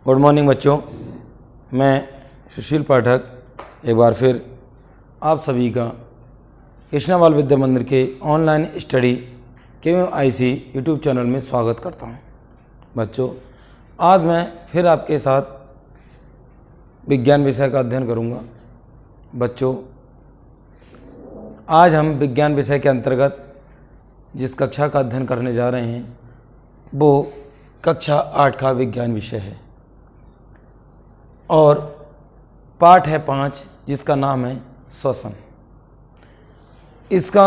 Good morning बच्चों, मैं सुशील पाठक एक बार फिर आप सभी का कृष्णा बाल विद्या मंदिर के online study KMIC YouTube channel में स्वागत करता हूं। बच्चों, आज मैं फिर आपके साथ विज्ञान विषय का अध्ययन करूंगा। बच्चों, आज हम विज्ञान विषय के अंतर्गत जिस कक्षा का अध्ययन करने जा रहे हैं वो कक्षा 8 का विज्ञान विषय है और पाठ है 5 जिसका नाम है श्वसन। इसका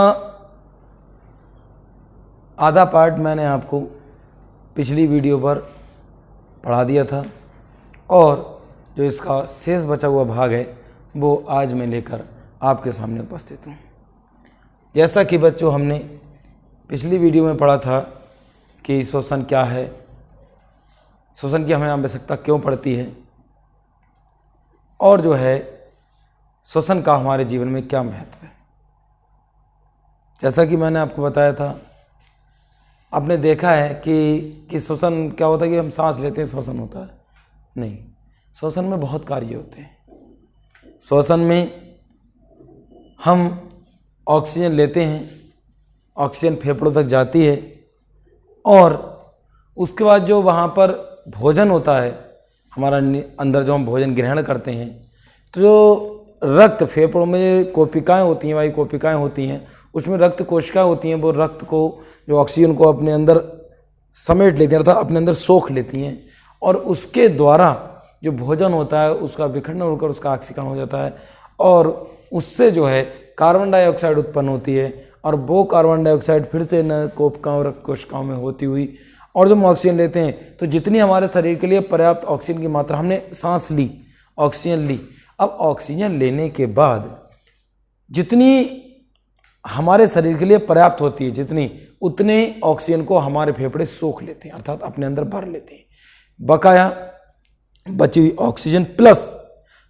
आधा पार्ट मैंने आपको पिछली वीडियो पर पढ़ा दिया था और जो इसका शेष बचा हुआ भाग है वो आज मैं लेकर आपके सामने उपस्थित हूँ। जैसा कि बच्चों हमने पिछली वीडियो में पढ़ा था कि श्वसन क्या है, श्वसन की हमें आवश्यकता क्यों पड़ती है और जो है श्वसन का हमारे जीवन में क्या महत्व है। जैसा कि मैंने आपको बताया था, आपने देखा है कि श्वसन क्या होता है कि हम सांस लेते हैं श्वसन होता है, नहीं, श्वसन में बहुत कार्य होते हैं। श्वसन में हम ऑक्सीजन लेते हैं, ऑक्सीजन फेफड़ों तक जाती है और उसके बाद जो वहाँ पर भोजन होता है हमारा अंदर, जो हम भोजन ग्रहण करते हैं, तो जो रक्त फेफड़ों में कोशिकाएं होती हैं, वायु कोशिकाएं होती हैं, उसमें रक्त कोशिकाएं होती हैं, वो रक्त को, जो ऑक्सीजन को अपने अंदर समेट लेती हैं, अर्थात अपने अंदर सोख लेती हैं और उसके द्वारा जो भोजन होता है उसका विखंडन होकर उसका ऑक्सीकरण हो जाता है और उससे जो है कार्बन डाइऑक्साइड उत्पन्न होती है और वो कार्बन डाइऑक्साइड फिर से न कोशिकाओं रक्त कोशिकाओं में होती हुई, और जब हम ऑक्सीजन लेते हैं तो जितनी हमारे शरीर के लिए पर्याप्त ऑक्सीजन की मात्रा, हमने सांस ली, ऑक्सीजन ली, अब ऑक्सीजन लेने के बाद जितनी हमारे शरीर के लिए पर्याप्त होती है, जितनी उतने ऑक्सीजन को हमारे फेफड़े सोख लेते हैं, अर्थात अपने अंदर भर लेते हैं। बकाया बची हुई ऑक्सीजन प्लस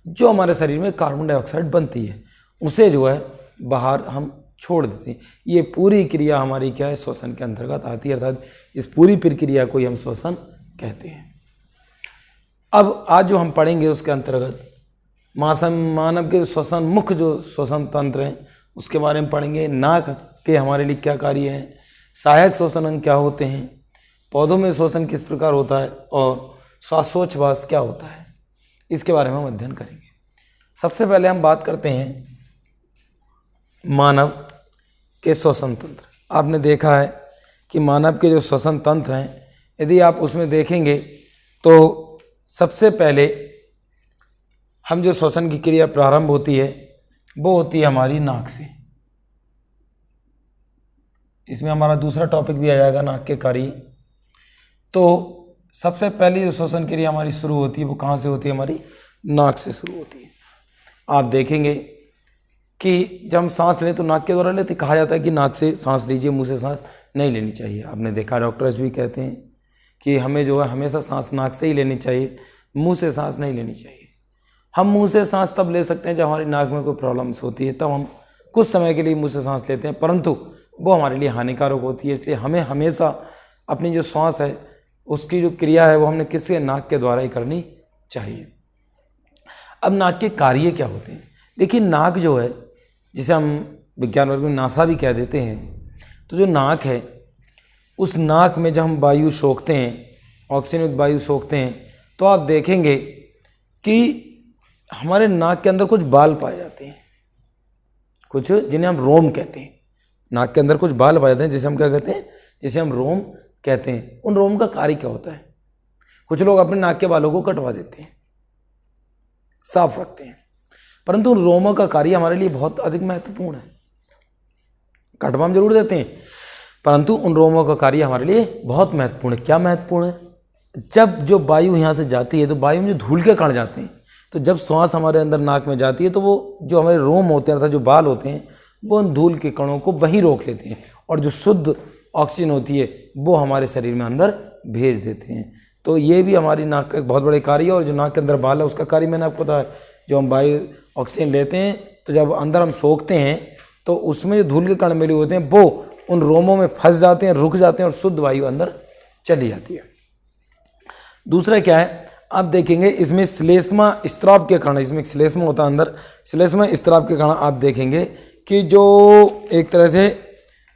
जो हमारे शरीर में कार्बन डाइऑक्साइड बनती है उसे जो है बाहर हम छोड़ देते हैं। ये पूरी क्रिया हमारी क्या है, श्वसन के अंतर्गत आती है, अर्थात इस पूरी प्रक्रिया को ही हम श्वसन कहते हैं। अब आज जो हम पढ़ेंगे उसके अंतर्गत मानव के श्वसन, मुख्य जो श्वसन तंत्र हैं उसके बारे में पढ़ेंगे। नाक के हमारे लिए क्या कार्य हैं, सहायक श्वसन अंग क्या होते हैं, पौधों में श्वसन किस प्रकार होता है और श्वासोच्छ्वास क्या होता है, इसके बारे में हम अध्ययन करेंगे। सबसे पहले हम बात करते हैं मानव के श्वसन तंत्र। आपने देखा है कि मानव के जो श्वसन तंत्र हैं, यदि आप उसमें देखेंगे तो सबसे पहले हम जो श्वसन की क्रिया प्रारंभ होती है वो होती है हमारी नाक से। इसमें हमारा दूसरा टॉपिक भी आ जाएगा, नाक के कार्य। तो सबसे पहली जो श्वसन क्रिया हमारी शुरू होती है वो कहाँ से होती है, हमारी नाक से शुरू होती है। आप देखेंगे कि जब हम सांस लें तो नाक के द्वारा लेते, कहा जाता है कि नाक से सांस लीजिए, मुंह से सांस नहीं लेनी चाहिए। आपने देखा डॉक्टर्स भी कहते हैं कि हमें जो है हमेशा सांस नाक से ही लेनी चाहिए, मुंह से सांस नहीं लेनी चाहिए। हम मुंह से सांस तब ले सकते हैं जब हमारी नाक में कोई प्रॉब्लम्स होती है, तब हम कुछ समय के लिए मुंह से सांस लेते हैं, परंतु वो हमारे लिए हानिकारक होती है। इसलिए हमें हमेशा अपनी जो श्वास है उसकी जो क्रिया है वो हमने किससे, नाक के द्वारा ही करनी चाहिए। अब नाक के कार्य क्या होते हैं, देखिए नाक जो है, जिसे हम विज्ञान वर्ग में नासा भी कह देते हैं, तो जो नाक है उस नाक में जब हम वायु सोखते हैं, ऑक्सीजन युक्त वायु सोखते हैं, तो आप देखेंगे कि हमारे नाक के अंदर कुछ बाल पाए जाते हैं, कुछ जिन्हें हम रोम कहते हैं। नाक के अंदर कुछ बाल पाए जाते हैं जिसे हम क्या कहते हैं, जिसे हम रोम कहते हैं। उन रोम का कार्य क्या होता है, कुछ लोग अपने नाक के बालों को कटवा देते हैं, साफ रखते हैं, परंतु उन रोमों का कार्य हमारे लिए बहुत अधिक महत्वपूर्ण है। कटवा हम जरूर देते हैं परंतु उन रोमों का कार्य हमारे लिए बहुत महत्वपूर्ण है। क्या महत्वपूर्ण है, जब जो वायु यहाँ से जाती है तो वायु में जो धूल के कण जाते हैं, तो जब श्वास हमारे अंदर नाक में जाती है तो वो जो हमारे रोम होते हैं अर्थात जो बाल होते हैं वो उन धूल के कणों को वहीं रोक लेते हैं और जो शुद्ध ऑक्सीजन होती है वो हमारे शरीर में अंदर भेज देते हैं। तो ये भी हमारी नाक का एक बहुत बड़े कार्य है। और जो नाक के अंदर बाल है उसका कार्य मैंने आपको बताया, जो हम वायु ऑक्सीजन लेते हैं तो जब अंदर हम सोखते हैं तो उसमें जो धूल के कण मिले होते हैं वो उन रोमों में फंस जाते हैं, रुक जाते हैं और शुद्ध वायु अंदर चली जाती है। दूसरा क्या है, आप देखेंगे इसमें श्लेष्मा स्त्राव के कारण, इसमें श्लेष्मा होता है अंदर, श्लेष्मा स्त्राव के कारण आप देखेंगे कि जो एक तरह से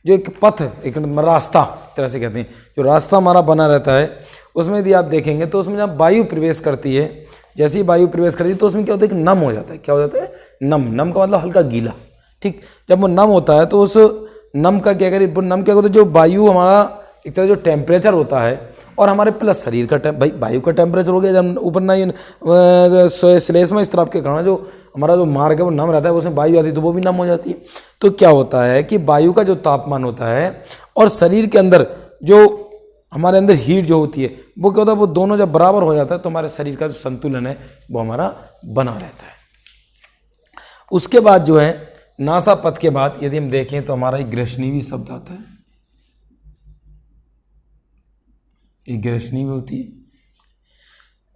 जो एक पथ, एक रास्ता तरह से कहते हैं, जो रास्ता हमारा बना रहता है उसमें यदि आप देखेंगे तो उसमें जब वायु प्रवेश करती है, जैसे ही वायु प्रवेश करती है तो उसमें क्या होता है कि नम हो जाता है। क्या हो जाता है? नम। नम का मतलब हल्का गीला। ठीक, जब वो नम होता है तो उस नम का क्या करें, नम क्या होता है, जो वायु हमारा एक तरह जो टेम्परेचर होता है और हमारे प्लस शरीर का भाई वायु का टेम्परेचर हो गया जब ऊपर ना श्लेष्मा स्त्राव के कारण जो हमारा जो मार्ग है वो नम रहता है, उसमें वायु आती है तो वो भी नम हो जाती है। तो क्या होता है कि वायु का जो तापमान होता है और शरीर के अंदर जो हमारे अंदर हीट जो होती है वो क्या होता है, वो दोनों जब बराबर हो जाता है तो हमारे शरीर का जो संतुलन है वो हमारा बना रहता है। उसके बाद जो है नासापथ के बाद यदि हम देखें तो हमारा एक ग्रसनी शब्द आता है, एक ग्रसनी भी होती है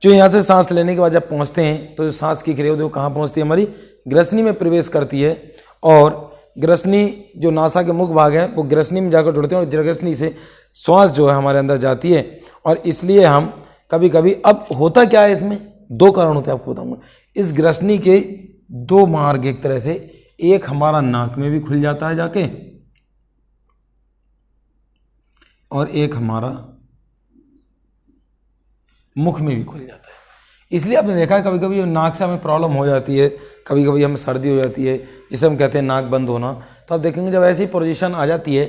जो यहाँ से सांस लेने के बाद जब पहुँचते हैं तो जो सांस की क्रिया होती है वो कहाँ पहुँचती है, हमारी ग्रसनी में प्रवेश करती है। और ग्रसनी जो नासा के मुख भाग है वो ग्रसनी में जाकर जुड़ते हैं और ग्रसनी से श्वास जो है हमारे अंदर जाती है। और इसलिए हम कभी कभी, अब होता क्या है इसमें, दो कारण होते हैं आपको बताऊंगा। इस ग्रसनी के दो मार्ग एक तरह से, एक हमारा नाक में भी खुल जाता है जाके और एक हमारा मुख में भी खुल जाता है। इसलिए आपने देखा है कभी कभी नाक से हमें प्रॉब्लम हो जाती है, कभी कभी हमें सर्दी हो जाती है जिसे हम कहते हैं नाक बंद होना। तो आप देखेंगे जब ऐसी पोजीशन आ जाती है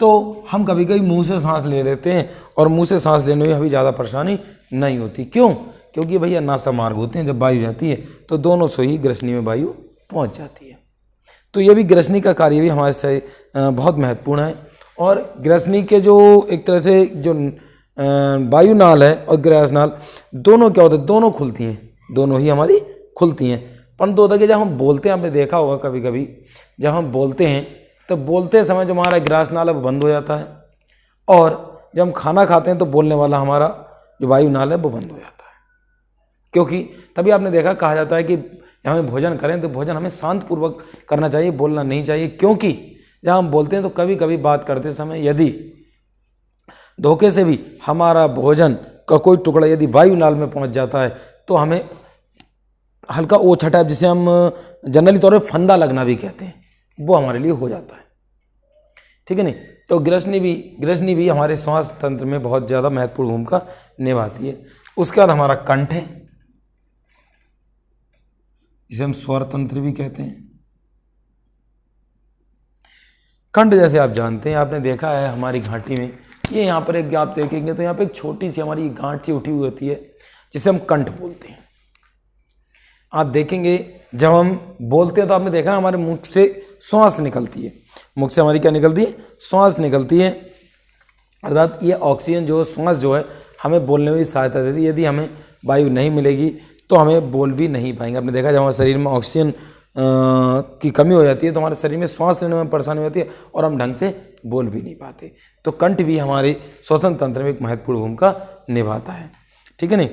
तो हम कभी कभी मुंह से सांस ले लेते हैं और मुंह से सांस लेने में अभी ज़्यादा परेशानी नहीं होती। क्यों? क्योंकि भैया नासा मार्ग होते हैं, जब वायु जाती है तो दोनों से ही ग्रसनी में वायु पहुँच जाती है। तो ये भी ग्रसनी का कार्य भी हमारे से बहुत महत्वपूर्ण है। और ग्रसनी के जो एक तरह से जो वायु नाल है और ग्रस नाल दोनों क्या होता है, दोनों खुलती हैं, दोनों ही हमारी खुलती हैं। परंतु होता है कि जब हम बोलते हैं, आपने देखा होगा कभी कभी जब हम बोलते हैं तो बोलते समय जो हमारा ग्रास नाल है वो बंद हो जाता है और जब हम खाना खाते हैं तो बोलने वाला हमारा जो वायु नाल है वो बंद हो जाता है। क्योंकि तभी आपने देखा, कहा जाता है कि जब हमें भोजन करें तो भोजन हमें शांतपूर्वक करना चाहिए, बोलना नहीं चाहिए। क्योंकि जब हम बोलते हैं तो कभी कभी बात करते समय यदि धोखे से भी हमारा भोजन का कोई टुकड़ा यदि वायु नाल में पहुंच जाता है तो हमें हल्का ओछा टाइप, जिसे हम जनरली तौर पे फंदा लगना भी कहते हैं, वो हमारे लिए हो जाता है। ठीक है नहीं? तो ग्रसनी भी हमारे श्वास तंत्र में बहुत ज़्यादा महत्वपूर्ण भूमिका निभाती है। उसके बाद हमारा कंठ है, जिसे हम स्वर तंत्र भी कहते हैं। कंठ जैसे आप जानते हैं, आपने देखा है हमारी घाटी में, ये यहाँ पर एक आप देखेंगे तो यहाँ पे एक छोटी सी हमारी गांठ सी उठी हुई होती है जिसे हम कंठ बोलते हैं। आप देखेंगे जब हम बोलते हैं तो आपने देखा हमारे मुख से श्वास निकलती है, मुख से हमारी क्या निकलती है, श्वास निकलती है। अर्थात ये ऑक्सीजन जो श्वास जो है हमें बोलने में भी सहायता देती है। यदि हमें वायु नहीं मिलेगी तो हमें बोल भी नहीं पाएंगे। आपने देखा जब हमारे शरीर में ऑक्सीजन की कमी हो जाती है तो हमारे शरीर में श्वास लेने में परेशानी होती है और हम ढंग से बोल भी नहीं पाते। तो कंठ भी हमारे श्वसन तंत्र में एक महत्वपूर्ण भूमिका निभाता है। ठीक है नहीं?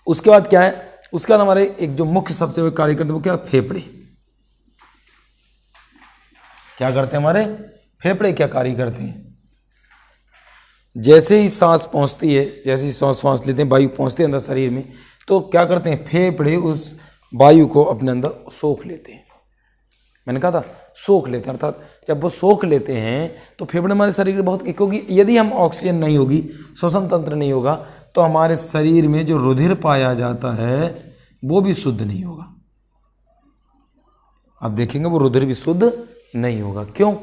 उसके बाद क्या है, उसके बाद हमारे एक जो मुख्य सबसे बड़े कार्य करते हैं वो क्या, फेफड़े। क्या करते हैं हमारे फेफड़े, क्या कार्य करते हैं? जैसे ही सांस पहुंचती है, जैसे ही सांस लेते हैं, वायु पहुंचती है अंदर शरीर में, तो क्या करते हैं, फेफड़े उस वायु को अपने अंदर सोख लेते हैं। मैंने कहा था सोख लेते हैं, अर्थात जब वो सोख लेते हैं तो फेफड़े हमारे शरीर के बहुत, क्योंकि यदि हम ऑक्सीजन नहीं होगी, श्वसन तंत्र नहीं होगा तो हमारे शरीर में जो रुधिर पाया जाता है वो भी शुद्ध नहीं होगा। आप देखेंगे वो रुधिर भी शुद्ध नहीं होगा। क्यों?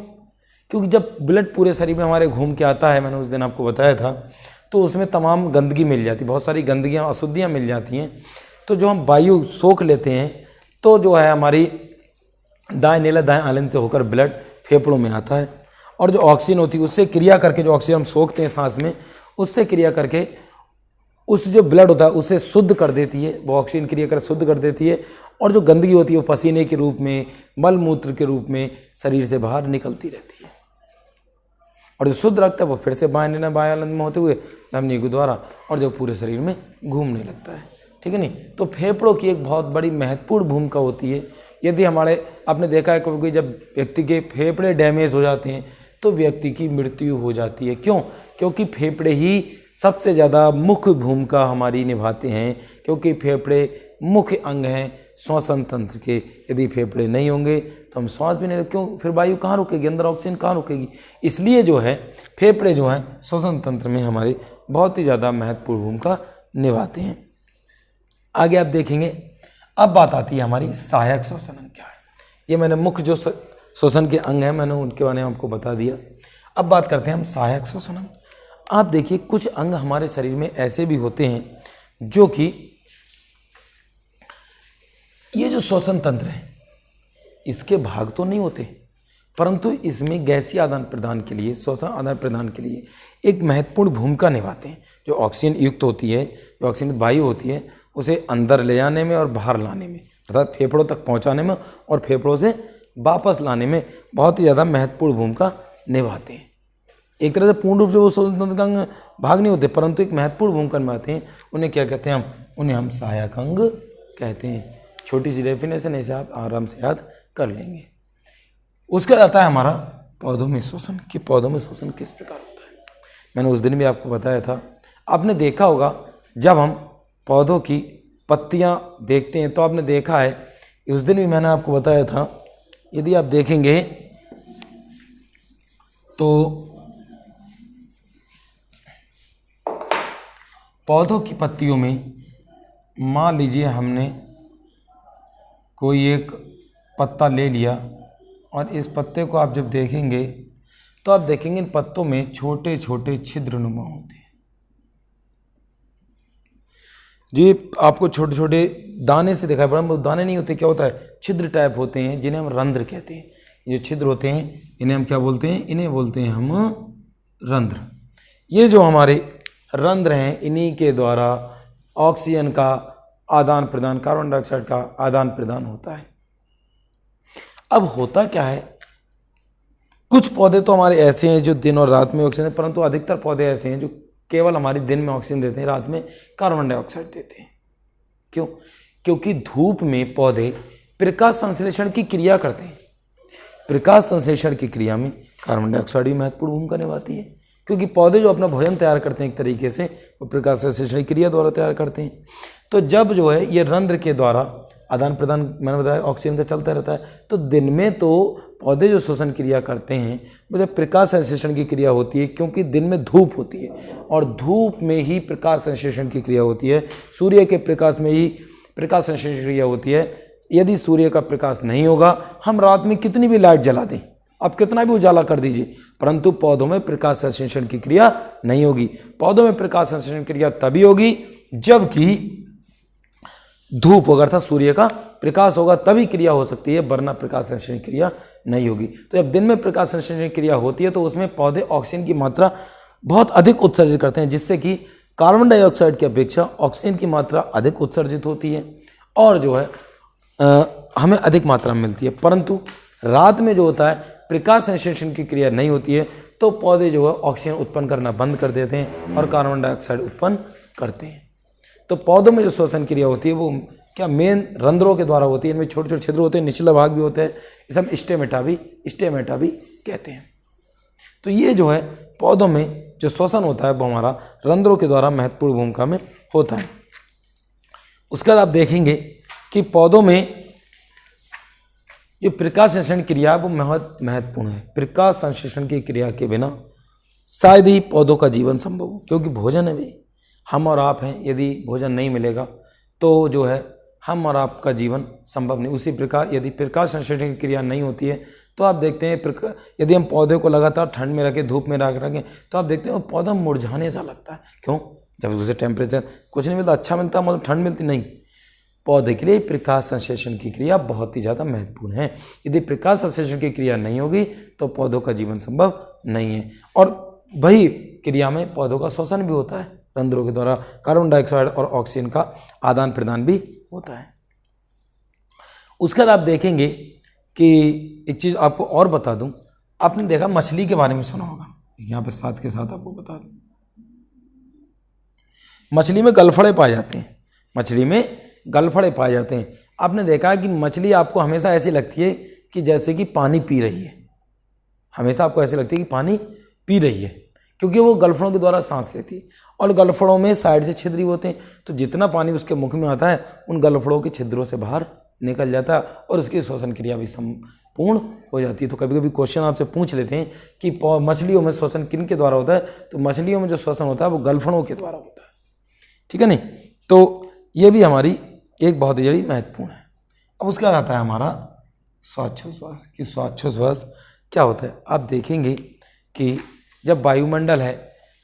क्योंकि जब ब्लड पूरे शरीर में हमारे घूम के आता है, मैंने उस दिन आपको बताया था, तो उसमें तमाम गंदगी मिल जाती है, बहुत सारी गंदगियाँ अशुद्धियाँ मिल जाती हैं। तो जो हम वायु सोख लेते हैं तो जो है हमारी दाएं नीला दाएं आलन से होकर ब्लड फेफड़ों में आता है और जो ऑक्सीजन होती है उससे क्रिया करके, जो ऑक्सीजन हम सोखते हैं सांस में, उससे क्रिया करके उस जो ब्लड होता है उसे शुद्ध कर देती है। वो ऑक्सीजन क्रिया कर शुद्ध कर देती है और जो गंदगी होती है वो पसीने के रूप में, मल मूत्र के रूप में शरीर से बाहर निकलती रहती है। और जो शुद्ध रक्त है वो फिर से बाएं नीला बाएं आलन में होते हुए धमनी के द्वारा और जो पूरे शरीर में घूमने लगता है। ठीक है नहीं? तो फेफड़ों की एक बहुत बड़ी महत्वपूर्ण भूमिका होती है। यदि हमारे, आपने देखा है कभी जब व्यक्ति के फेफड़े डैमेज हो जाते हैं तो व्यक्ति की मृत्यु हो जाती है। क्यों? क्योंकि फेफड़े ही सबसे ज़्यादा मुख्य भूमिका हमारी निभाते हैं, क्योंकि फेफड़े मुख्य अंग हैं श्वसन तंत्र के। यदि फेफड़े नहीं होंगे तो हम श्वास भी नहीं, क्यों, फिर वायु कहाँ रुकेगी, अंदर ऑक्सीजन कहाँ रुकेगी। इसलिए जो है फेफड़े जो हैं श्वसन तंत्र में हमारे बहुत ही ज़्यादा महत्वपूर्ण भूमिका निभाते हैं। आगे आप देखेंगे, अब बात आती है हमारी सहायक श्वसन अंग क्या है। ये मैंने मुख्य जो श्वसन के अंग हैं मैंने उनके बारे में आपको बता दिया। अब बात करते हैं हम सहायक श्वसन अंग। आप देखिए कुछ अंग हमारे शरीर में ऐसे भी होते हैं जो कि ये जो श्वसन तंत्र है इसके भाग तो नहीं होते, परंतु इसमें गैसीय आदान प्रदान के लिए, श्वसन आदान प्रदान के लिए एक महत्वपूर्ण भूमिका निभाते हैं। जो ऑक्सीजन युक्त होती है, जो ऑक्सीजन वायु होती है, उसे अंदर ले जाने में और बाहर लाने में, अर्थात फेफड़ों तक पहुंचाने में और फेफड़ों से वापस लाने में बहुत ही ज़्यादा महत्वपूर्ण भूमिका निभाते हैं। एक तरह से पूर्ण रूप से वो श्वसन तंत्र का अंग भाग नहीं होते, परंतु एक महत्वपूर्ण भूमिका निभाते हैं। उन्हें क्या कहते हैं, उन्हें हम सहायक अंग कहते हैं। छोटी सी डेफिनेशन ऐसे आप आराम से याद कर लेंगे। उसका आता है हमारा पौधों में श्वसन, कि पौधों में श्वसन किस प्रकार होता है। मैंने उस दिन भी आपको बताया था, आपने देखा होगा जब हम पौधों की पत्तियां देखते हैं तो आपने देखा है, उस दिन भी मैंने आपको बताया था, यदि आप देखेंगे तो पौधों की पत्तियों में मान लीजिए हमने कोई एक पत्ता ले लिया और इस पत्ते को आप जब देखेंगे तो आप देखेंगे इन पत्तों में छोटे छोटे छिद्रनुमा होते हैं। जी आपको छोटे छोटे दाने से दिखाई पड़ा, वो दाने नहीं होते, क्या होता है, छिद्र टाइप होते हैं जिन्हें हम रंध्र कहते हैं। ये छिद्र होते हैं इन्हें हम क्या बोलते हैं, इन्हें बोलते हैं हम रंध्र। ये जो हमारे रंध्र हैं इन्हीं के द्वारा ऑक्सीजन का आदान प्रदान, कार्बन डाइऑक्साइड का आदान प्रदान होता है। अब होता क्या है, कुछ पौधे तो हमारे ऐसे हैं जो दिन और रात में ऑक्सीजन, परंतु अधिकतर पौधे ऐसे हैं जो केवल हमारे दिन में ऑक्सीजन देते हैं, रात में कार्बन डाइऑक्साइड देते हैं। क्यों? क्योंकि धूप में पौधे प्रकाश संश्लेषण की क्रिया करते हैं। प्रकाश संश्लेषण की क्रिया में कार्बन डाइऑक्साइड भी महत्वपूर्ण भूमिका निभाती है, क्योंकि पौधे जो अपना भोजन तैयार करते हैं एक तरीके से वो प्रकाश संश्लेषण की क्रिया द्वारा तैयार करते हैं। तो जब जो है ये रंध्र के द्वारा आदान प्रदान, मैंने बताया ऑक्सीजन का चलता रहता है, तो दिन में तो पौधे जो श्वसन क्रिया करते हैं वो जब प्रकाश संश्लेषण की क्रिया होती है, क्योंकि दिन में धूप होती है और धूप में ही प्रकाश संश्लेषण की क्रिया होती है, सूर्य के प्रकाश में ही प्रकाश संश्लेषण की क्रिया होती है। यदि सूर्य का प्रकाश नहीं होगा, हम रात में कितनी भी लाइट जला दें, आप कितना भी उजाला कर दीजिए, परंतु पौधों में प्रकाश संश्लेषण की क्रिया नहीं होगी। पौधों में प्रकाश संश्लेषण की क्रिया तभी होगी जबकि धूप होगा, अर्थात सूर्य का प्रकाश होगा, तभी क्रिया हो सकती है, वरना प्रकाश संश्लेषण क्रिया नहीं होगी। तो जब दिन में प्रकाश संश्लेषण क्रिया होती है तो उसमें पौधे ऑक्सीजन की मात्रा बहुत अधिक उत्सर्जित करते हैं, जिससे कि कार्बन डाइऑक्साइड की अपेक्षा ऑक्सीजन की मात्रा अधिक उत्सर्जित होती है और जो है हमें अधिक मात्रा में मिलती है। परंतु रात में जो होता है प्रकाश संश्लेषण की क्रिया नहीं होती है, तो पौधे जो है ऑक्सीजन उत्पन्न करना बंद कर देते हैं और कार्बन डाइऑक्साइड उत्पन्न करते हैं। तो पौधों में जो श्वसन क्रिया होती है वो क्या मेन रंध्रों के द्वारा होती है। इनमें छोटे छोटे छिद्र होते हैं, निचला भाग भी होता है, इसे हम स्टेमेटा भी कहते हैं। तो ये जो है पौधों में जो श्वसन होता है वो हमारा रंध्रों के द्वारा महत्वपूर्ण भूमिका में होता है। उसके बाद आप देखेंगे कि पौधों में जो प्रकाश संश्लेषण क्रिया है वो बहुत महत्वपूर्ण है। प्रकाश संश्लेषण की क्रिया के बिना शायद ही पौधों का जीवन संभव हो, क्योंकि भोजन है भी, हम और आप हैं, यदि भोजन नहीं मिलेगा तो जो है हम और आपका जीवन संभव नहीं। उसी प्रकार यदि प्रकाश संश्लेषण की क्रिया नहीं होती है तो आप देखते हैं यदि हम पौधे को लगातार ठंड में रखें, धूप में रखें, तो आप देखते हैं वो पौधा मुरझाने सा लगता है। क्यों? जब उसे टेम्परेचर कुछ नहीं मिलता, अच्छा मिलता, मतलब ठंड मिलती नहीं। पौधे के लिए प्रकाश संश्लेषण की क्रिया बहुत ही ज़्यादा महत्वपूर्ण है। यदि प्रकाश संश्लेषण की क्रिया नहीं होगी तो पौधों का जीवन संभव नहीं है। और वही क्रिया में पौधों का श्वसन भी होता है, रंध्रों के द्वारा कार्बन डाइऑक्साइड और ऑक्सीजन का आदान प्रदान भी होता है। उसके बाद आप देखेंगे कि एक चीज़ आपको और बता दूं, आपने देखा मछली के बारे में सुना होगा, यहाँ पे साथ के साथ आपको बता दूं, मछली में गलफड़े पाए जाते हैं। मछली में गलफड़े पाए जाते हैं। आपने देखा है कि मछली आपको हमेशा ऐसी लगती है कि जैसे कि पानी पी रही है, हमेशा आपको ऐसी लगती है कि पानी पी रही है, क्योंकि वो गलफड़ों के द्वारा सांस लेती है और गलफड़ों में साइड से छिद्र होते हैं, तो जितना पानी उसके मुख में आता है उन गलफड़ों के छिद्रों से बाहर निकल जाता है और उसकी श्वसन क्रिया भी संपूर्ण हो जाती है। तो कभी कभी क्वेश्चन आपसे पूछ लेते हैं कि मछलियों में श्वसन किन के द्वारा होता है, तो मछलियों में जो श्वसन होता है वो गलफड़ों के द्वारा होता है, ठीक है नहीं। तो ये भी हमारी एक बहुत ही महत्वपूर्ण है। अब उसका आता है हमारा श्वासोच्छ्वास कि श्वासोच्छ्वास क्या होता है। आप देखेंगे कि जब वायुमंडल है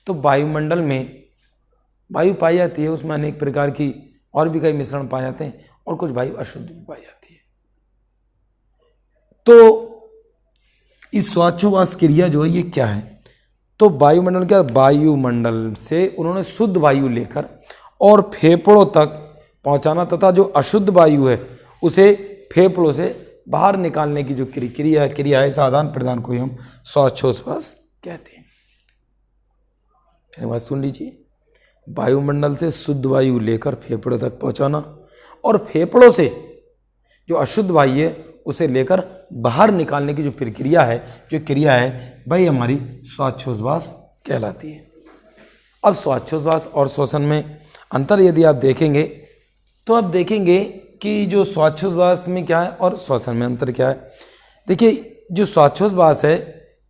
तो वायुमंडल में वायु पाई जाती है, उसमें अनेक प्रकार की और भी कई मिश्रण पाए जाते हैं और कुछ वायु अशुद्ध भी पाई जाती है। तो इस श्वासोच्छ्वास क्रिया जो है ये क्या है, तो वायुमंडल क्या, वायुमंडल से उन्होंने शुद्ध वायु लेकर और फेफड़ों तक पहुंचाना तथा जो अशुद्ध वायु है उसे फेफड़ों से बाहर निकालने की जो क्रिया है, इस आदान प्रदान को ही हम श्वासोच्छ्वास कहते हैं। एक बात सुन लीजिए, वायुमंडल से शुद्ध वायु लेकर फेफड़ों तक पहुंचाना और फेफड़ों से जो अशुद्ध वायु है उसे लेकर बाहर निकालने की जो प्रक्रिया है, जो क्रिया है, वही हमारी श्वासोच्छ्वास कहलाती है। अब श्वासोच्छ्वास और श्वसन में अंतर यदि आप देखेंगे तो आप देखेंगे कि जो श्वासोच्छ्वास में क्या है और श्वसन में अंतर क्या है। देखिए, जो श्वासोच्छ्वास है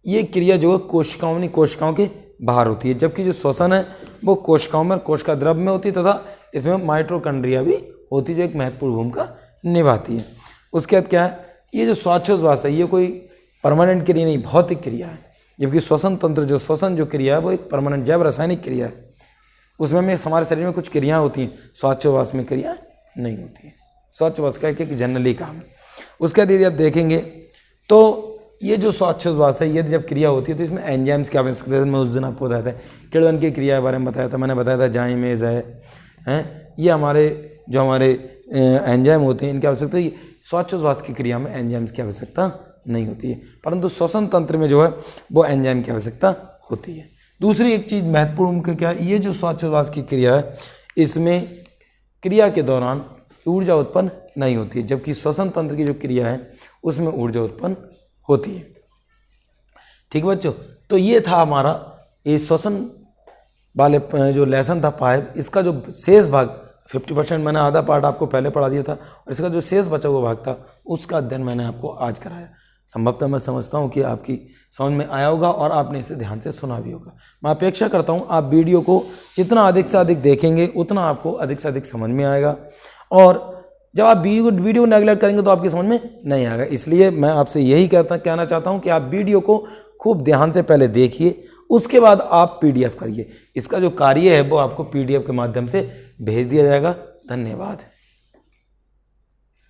ये क्रिया जो है कोशिकाओं के बाहर होती है, जबकि जो श्वसन है वो कोशिकाओं में, कोशिका द्रव में होती है तथा इसमें माइटोकॉन्ड्रिया भी होती है जो एक महत्वपूर्ण भूमिका निभाती है। उसके बाद क्या है, ये जो श्वासोच्छ्वास है ये कोई परमानेंट क्रिया नहीं, भौतिक क्रिया है, जबकि श्वसन तंत्र जो श्वसन जो क्रिया है वो एक परमानेंट जैव रासायनिक क्रिया है। उसमें हमारे शरीर में कुछ क्रियाएं होती हैं, श्वासोच्छ्वास में क्रिया नहीं होती है। श्वासोच्छ्वास का एक जनरली काम है। उसके बाद यदि आप देखेंगे तो ये जो श्वासोच्छ्वास है ये जब क्रिया होती है तो इसमें एंजाइम्स की आवश्यकता है। मैं उस दिन आपको बताया था किण्वन की क्रिया के बारे में बताया था, मैंने बताया था जाइमेज है ये हमारे एंजाइम होते हैं, इनकी आवश्यकता है। श्वासोच्छ्वास की क्रिया में एंजाइम्स की आवश्यकता नहीं होती है, परंतु श्वसन तंत्र में जो है वो एंजाइम की आवश्यकता होती है। दूसरी एक चीज़ महत्वपूर्ण क्या है, ये जो श्वासोच्छ्वास की क्रिया है इसमें क्रिया के दौरान ऊर्जा उत्पन्न नहीं होती है, जबकि श्वसन तंत्र की जो क्रिया है उसमें ऊर्जा उत्पन्न होती है। ठीक बच्चों, तो ये था हमारा ये श्वसन वाले जो लेसन था 5, इसका जो शेष भाग 50% मैंने आधा पार्ट आपको पहले पढ़ा दिया था और इसका जो शेष बचा हुआ भाग था उसका अध्ययन मैंने आपको आज कराया। संभवतः मैं समझता हूँ कि आपकी समझ में आया होगा और आपने इसे ध्यान से सुना भी होगा। मैं अपेक्षा करता हूँ आप वीडियो को जितना अधिक से अधिक देखेंगे उतना आपको अधिक से अधिक समझ में आएगा, और जब आप वीडियो नेगलेक्ट करेंगे तो आपकी समझ में नहीं आएगा। इसलिए मैं आपसे यही कहना चाहता हूँ कि आप वीडियो को खूब ध्यान से पहले देखिए, उसके बाद आप PDF करिए। इसका जो कार्य है वो आपको PDF के माध्यम से भेज दिया जाएगा। धन्यवाद।